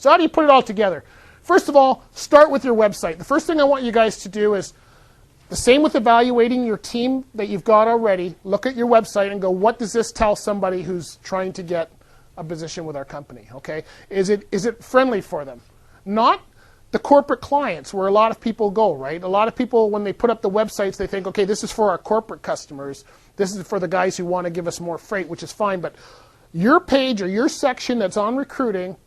So how do you put it all together? First of all, start with your website. The first thing I want you guys to do is the same with evaluating your team that you've got already. Look at your website and go, what does this tell somebody who's trying to get a position with our company? Okay, is it friendly for them? Not the corporate clients where a lot of people go, right? A lot of people, when they put up the websites, they think, okay, this is for our corporate customers. This is for the guys who want to give us more freight, which is fine. But your page or your section that's on recruiting,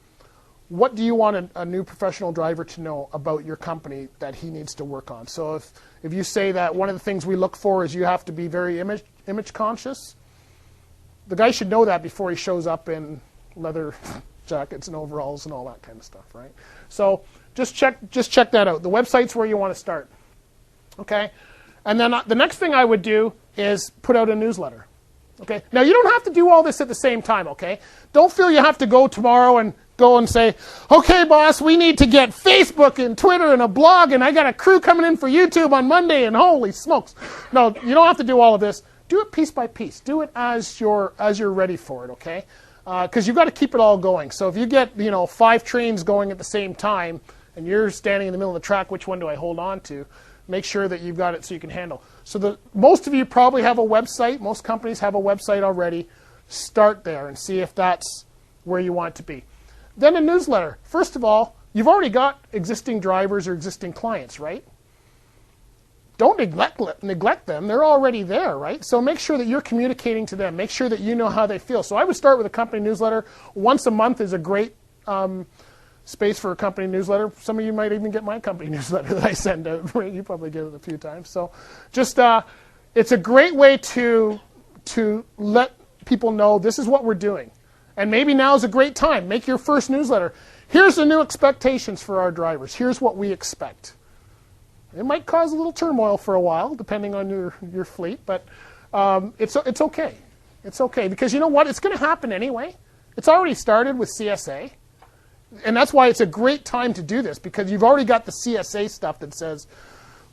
what do you want a new professional driver to know about your company that he needs to work on? So if you say that one of the things we look for is you have to be very image conscious, the guy should know that before he shows up in leather jackets and overalls and all that kind of stuff, right? So just check that out. The website's where you want to start, okay? And then the next thing I would do is put out a newsletter. Okay. Now you don't have to do all this at the same time, okay? Don't feel you have to go tomorrow and go and say, okay, boss, we need to get Facebook and Twitter and a blog, and I got a crew coming in for YouTube on Monday, and holy smokes. No, you don't have to do all of this. Do it piece by piece. Do it as you're ready for it, okay? Because you've got to keep it all going. So if you get 5 trains going at the same time, and you're standing in the middle of the track, which one do I hold on to? Make sure that you've got it so you can handle. So most of you probably have a website. Most companies have a website already. Start there and see if that's where you want it to be. Then a newsletter. First of all, you've already got existing drivers or existing clients, right? Don't neglect them. They're already there, right? So make sure that you're communicating to them. Make sure that you know how they feel. So I would start with a company newsletter. Once a month is a great space for a company newsletter. Some of you might even get my company newsletter that I send out. You probably get it a few times. So just it's a great way to let people know this is what we're doing. And maybe now is a great time. Make your first newsletter. Here's the new expectations for our drivers. Here's what we expect. It might cause a little turmoil for a while, depending on your fleet, but it's okay. It's okay, because you know what? It's going to happen anyway. It's already started with CSA. And that's why it's a great time to do this, because you've already got the CSA stuff that says,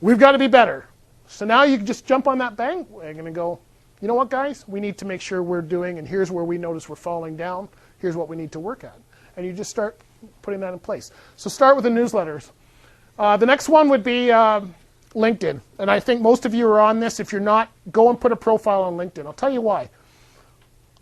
we've got to be better. So now you can just jump on that bandwagon and go, you know what, guys? We need to make sure we're doing, and here's where we notice we're falling down. Here's what we need to work at. And you just start putting that in place. So start with the newsletters. The next one would be LinkedIn. And I think most of you are on this. If you're not, go and put a profile on LinkedIn. I'll tell you why.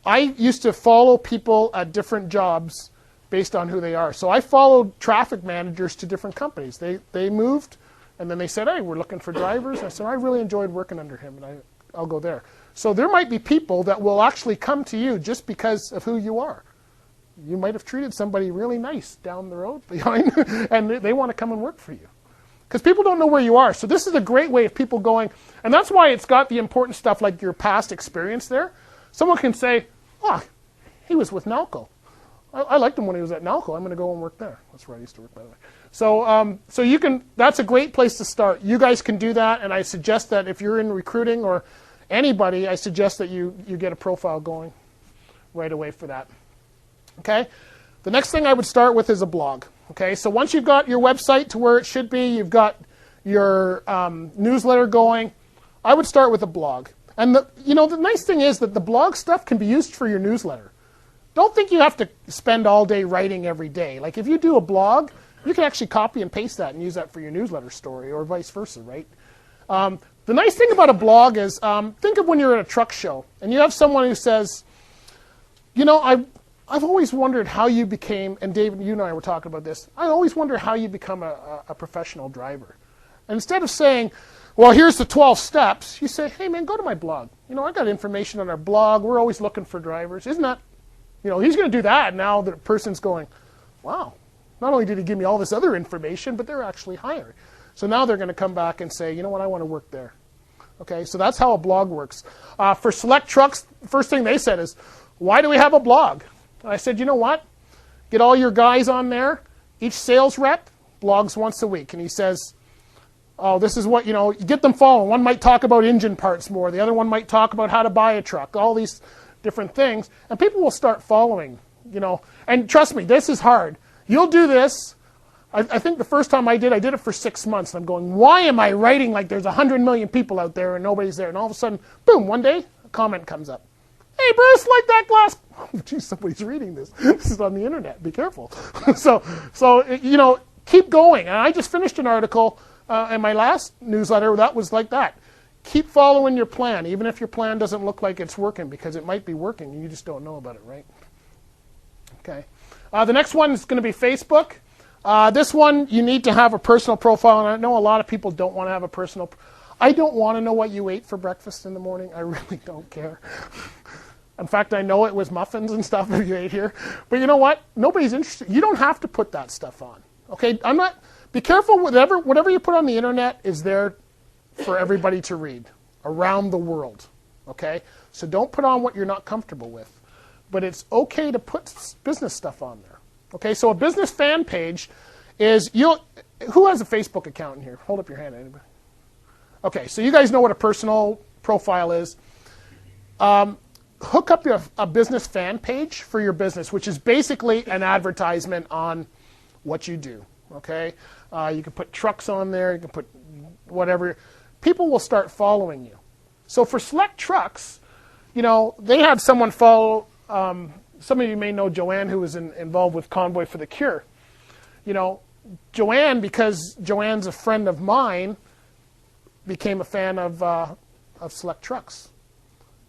I used to follow people at different jobs based on who they are. So I followed traffic managers to different companies. They moved, and then they said, hey, we're looking for drivers. I said, I really enjoyed working under him, and I'll go there. So there might be people that will actually come to you just because of who you are. You might have treated somebody really nice down the road behind, and they want to come and work for you. Because people don't know where you are. So this is a great way of people going, and that's why it's got the important stuff like your past experience there. Someone can say, oh, he was with Nalco. I liked him when he was at Nalco. I'm going to go and work there. That's where I used to work, by the way. So you can. That's a great place to start. You guys can do that, and I suggest that if you're in recruiting or anybody, I suggest that you get a profile going right away for that. Okay. The next thing I would start with is a blog. Okay. So once you've got your website to where it should be, you've got your newsletter going, I would start with a blog. And the nice thing is that the blog stuff can be used for your newsletter. Don't think you have to spend all day writing every day. Like if you do a blog, you can actually copy and paste that and use that for your newsletter story or vice versa, right? The nice thing about a blog is think of when you're at a truck show and you have someone who says, I've always wondered how you became, and David, you and I were talking about this, I always wonder how you become a professional driver. And instead of saying, well, here's the 12 steps, you say, hey, man, go to my blog. I got information on our blog. We're always looking for drivers. Isn't that, he's going to do that. Now the person's going, wow, not only did he give me all this other information, but they're actually hired. So now they're going to come back and say, you know what, I want to work there. Okay, so that's how a blog works. For select trucks, the first thing they said is, why do we have a blog? I said, you know what? Get all your guys on there. Each sales rep blogs once a week. And he says, oh, this is what, you get them following. One might talk about engine parts more. The other one might talk about how to buy a truck, all these different things. And people will start following, And trust me, this is hard. You'll do this. I think the first time I did it for 6 months. And I'm going, why am I writing like there's 100 million people out there and nobody's there? And all of a sudden, boom, one day, a comment comes up. Hey, Bruce, like that glass. Oh, geez, somebody's reading this. This is on the internet. Be careful. So keep going. And I just finished an article in my last newsletter that was like that. Keep following your plan, even if your plan doesn't look like it's working, because it might be working and you just don't know about it, right? Okay. The next one is going to be Facebook. This one, you need to have a personal profile, and I know a lot of people don't want to have a personal. I don't want to know what you ate for breakfast in the morning. I really don't care. In fact, I know it was muffins and stuff that you ate here. But you know what? Nobody's interested. You don't have to put that stuff on. Okay? Be careful. Whatever you put on the internet is there for everybody to read around the world. Okay? So don't put on what you're not comfortable with. But it's okay to put business stuff on there. Okay? So a business fan page is who has a Facebook account in here? Hold up your hand, anybody. Okay, so you guys know what a personal profile is. Hook up a business fan page for your business, which is basically an advertisement on what you do. Okay, you can put trucks on there. You can put whatever. People will start following you. So for Select Trucks, they had someone follow. Some of you may know Joanne, who was involved with Convoy for the Cure. Joanne, because Joanne's a friend of mine, became a fan of Select Trucks.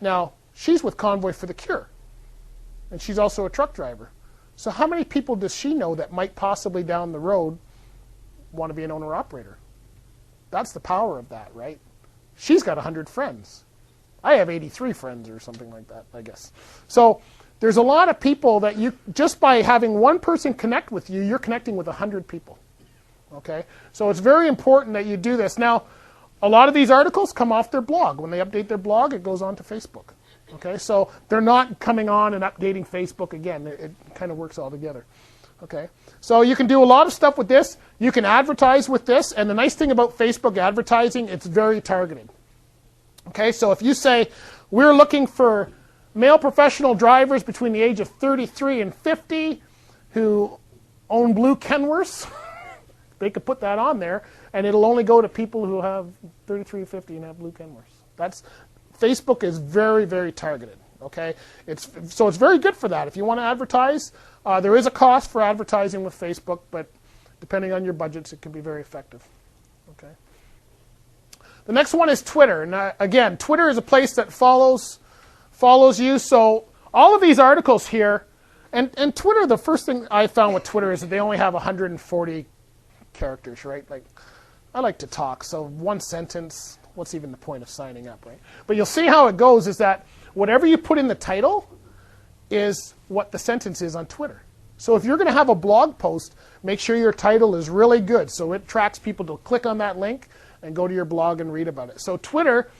Now, she's with Convoy for the Cure, and she's also a truck driver. So how many people does she know that might possibly down the road want to be an owner-operator? That's the power of that, right? She's got 100 friends. I have 83 friends or something like that, I guess. So there's a lot of people that just by having one person connect with you, you're connecting with 100 people. Okay? So it's very important that you do this. Now, a lot of these articles come off their blog. When they update their blog, it goes on to Facebook. Okay, so they're not coming on and updating Facebook again. It kind of works all together. Okay, so you can do a lot of stuff with this. You can advertise with this, and the nice thing about Facebook advertising, it's very targeted. Okay, so if you say, we're looking for male professional drivers between the age of 33 and 50 who own blue Kenworths, they could put that on there, and it'll only go to people who have 33 or 50 and have blue Kenworths. Facebook is very, very targeted. Okay, so it's very good for that. If you want to advertise, there is a cost for advertising with Facebook, but depending on your budgets, it can be very effective. Okay. The next one is Twitter. And again, Twitter is a place that follows you. So all of these articles here, and Twitter, the first thing I found with Twitter is that they only have 140 characters, right? Like, I like to talk, so one sentence. What's even the point of signing up, right? But you'll see how it goes is that whatever you put in the title is what the sentence is on Twitter. So if you're going to have a blog post, make sure your title is really good so it attracts people to click on that link and go to your blog and read about it. So Twitter,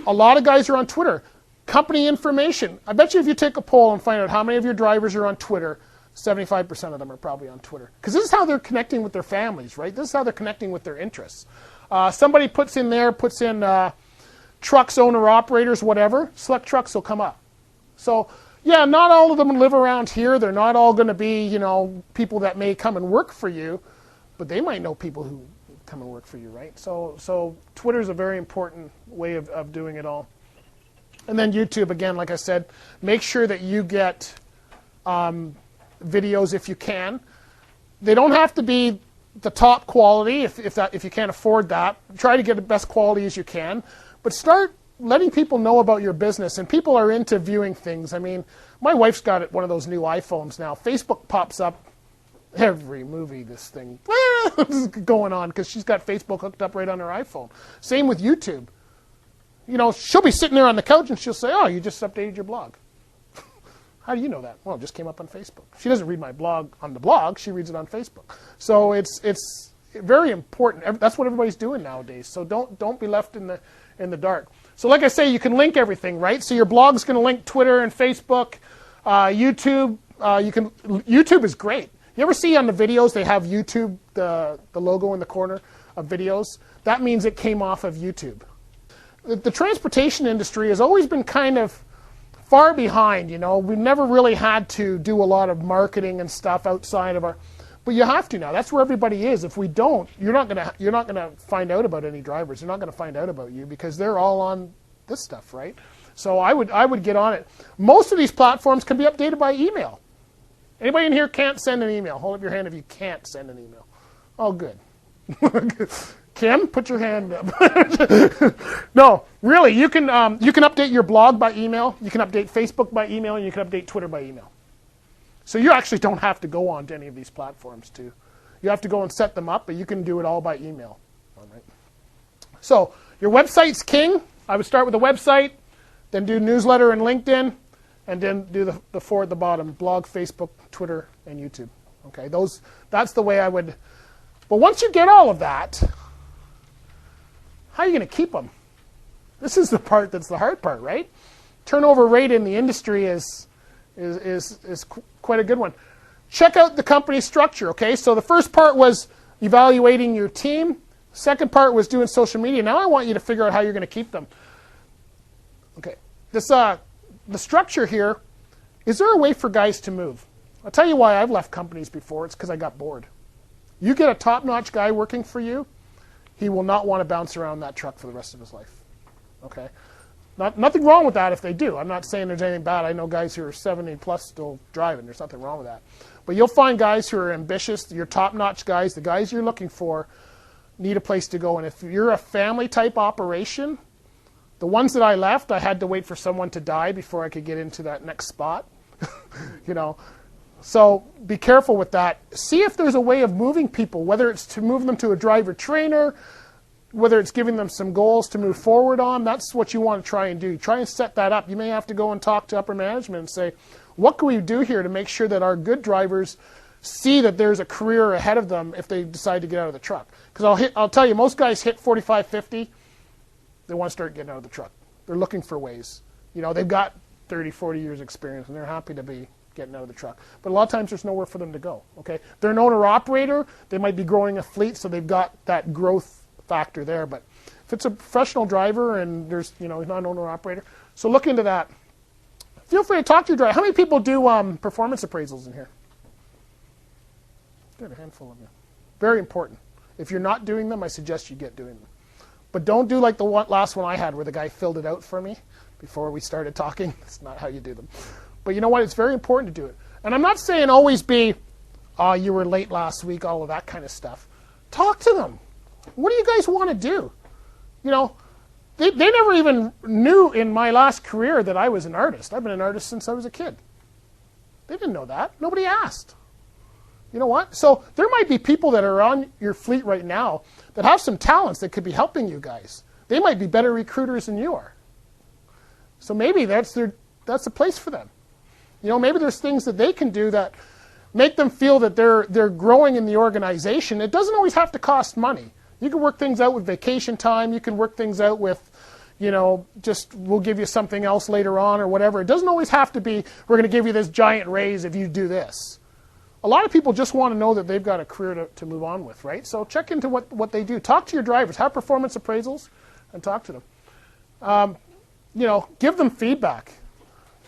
a lot of guys are on Twitter. Company information. I bet you if you take a poll and find out how many of your drivers are on Twitter, 75% of them are probably on Twitter. Because this is how they're connecting with their families, right? This is how they're connecting with their interests. Somebody puts in trucks, owner-operators, whatever, Select Trucks will come up. So, yeah, not all of them live around here. They're not all going to be, people that may come and work for you, but they might know people who come and work for you, right? So Twitter is a very important way of doing it all. And then YouTube, again, like I said, make sure that you get videos if you can. They don't have to be the top quality if you can't afford that. Try to get the best quality as you can, but start letting people know about your business. And people are into viewing things. I mean, my wife's got one of those new iPhones now. Facebook pops up every movie this thing is going on because she's got Facebook hooked up right on her iPhone. Same with YouTube. She'll be sitting there on the couch and she'll say, "Oh, you just updated your blog." How do you know that? Well, it just came up on Facebook. She doesn't read my blog on the blog. She reads it on Facebook. So it's very important. That's what everybody's doing nowadays. So don't be left in the dark. So like I say, you can link everything, right? So your blog's going to link Twitter and Facebook, YouTube. YouTube is great. You ever see on the videos they have YouTube, the logo in the corner of videos? That means it came off of YouTube. The transportation industry has always been kind of far behind, We've never really had to do a lot of marketing and stuff outside of but you have to now. That's where everybody is. If we don't, you're not gonna find out about any drivers. They're not gonna find out about you because they're all on this stuff, right? So I would get on it. Most of these platforms can be updated by email. Anybody in here can't send an email? Hold up your hand if you can't send an email. Oh, good. Kim, put your hand up. No, really, you can update your blog by email. You can update Facebook by email, and you can update Twitter by email. So you actually don't have to go on to any of these platforms too. You have to go and set them up, but you can do it all by email. All right. So your website's king. I would start with a website, then do newsletter and LinkedIn, and then do the four at the bottom: blog, Facebook, Twitter, and YouTube. Okay, that's the way I would. But once you get all of that, how are you going to keep them? This is the part that's the hard part, right? Turnover rate in the industry is quite a good one. Check out the company structure, okay? So the first part was evaluating your team. Second part was doing social media. Now I want you to figure out how you're going to keep them. Okay, the structure here, is there a way for guys to move? I'll tell you why I've left companies before. It's because I got bored. You get a top-notch guy working for you, he will not want to bounce around that truck for the rest of his life. Okay? Nothing wrong with that if they do. I'm not saying there's anything bad. I know guys who are 70 plus still driving. There's nothing wrong with that. But you'll find guys who are ambitious, your top-notch guys, the guys you're looking for, need a place to go. And if you're a family-type operation, the ones that I left, I had to wait for someone to die before I could get into that next spot. You know, so be careful with that. See if there's a way of moving people, whether it's to move them to a driver trainer, whether it's giving them some goals to move forward on. That's what you want to try and do. Try and set that up. You may have to go and talk to upper management and say, what can we do here to make sure that our good drivers see that there's a career ahead of them if they decide to get out of the truck? Because I'll tell you, most guys hit 45, 50, they want to start getting out of the truck. They're looking for ways. You know, they've got 30, 40 years experience, and they're happy to be getting out of the truck. But a lot of times there's nowhere for them to go. Okay, they're an owner-operator. They might be growing a fleet, so they've got that growth factor there. But if it's a professional driver and there's, you know, he's not an owner-operator, so look into that. Feel free to talk to your driver. How many people do performance appraisals in here? Good, a handful of you. Very important. If you're not doing them, I suggest you get doing them. But don't do like the last one I had where the guy filled it out for me before we started talking. That's not how you do them. But you know what? It's very important to do it. And I'm not saying always be, oh, you were late last week, all of that kind of stuff. Talk to them. What do you guys want to do? You know, they never even knew in my last career that I was an artist. I've been an artist since I was a kid. They didn't know that. Nobody asked. You know what? So there might be people that are on your fleet right now that have some talents that could be helping you guys. They might be better recruiters than you are. So maybe that's a place for them. You know, maybe there's things that they can do that make them feel that they're growing in the organization. It doesn't always have to cost money. You can work things out with vacation time. You can work things out with, you know, just we'll give you something else later on or whatever. It doesn't always have to be we're going to give you this giant raise if you do this. A lot of people just want to know that they've got a career to move on with, right? So check into what they do. Talk to your drivers. Have performance appraisals and talk to them. You know, give them feedback.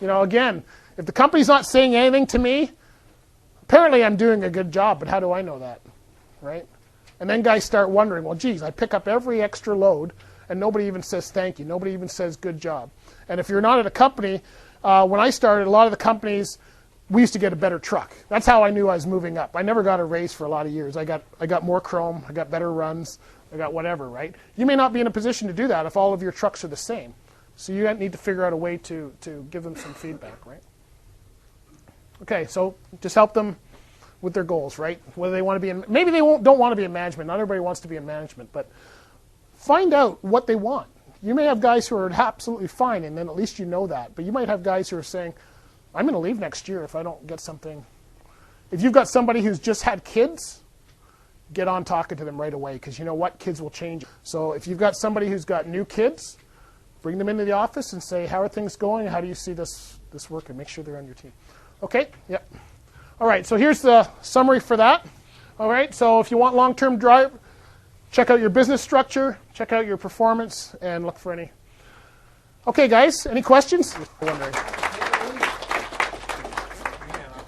You know, again, if the company's not saying anything to me, apparently I'm doing a good job, but how do I know that, right? And then guys start wondering, well, geez, I pick up every extra load, and nobody even says thank you. Nobody even says good job. And if you're not at a company, when I started, a lot of the companies, we used to get a better truck. That's how I knew I was moving up. I never got a raise for a lot of years. I got more chrome. I got better runs. I got whatever, right? You may not be in a position to do that if all of your trucks are the same. So you need to figure out a way to give them some feedback, right? Okay, so just help them with their goals, right? Whether they want to be in, maybe they don't want to be in management. Not everybody wants to be in management, but find out what they want. You may have guys who are absolutely fine, and then at least you know that. But you might have guys who are saying, I'm going to leave next year if I don't get something. If you've got somebody who's just had kids, get on talking to them right away, because you know what? Kids will change. So if you've got somebody who's got new kids, bring them into the office and say, how are things going? How do you see this working? Make sure they're on your team. Okay? Yep. All right, so here's the summary for that. All right, so if you want long-term drive, check out your business structure, check out your performance, and look for any. Okay, guys, any questions? Just wondering.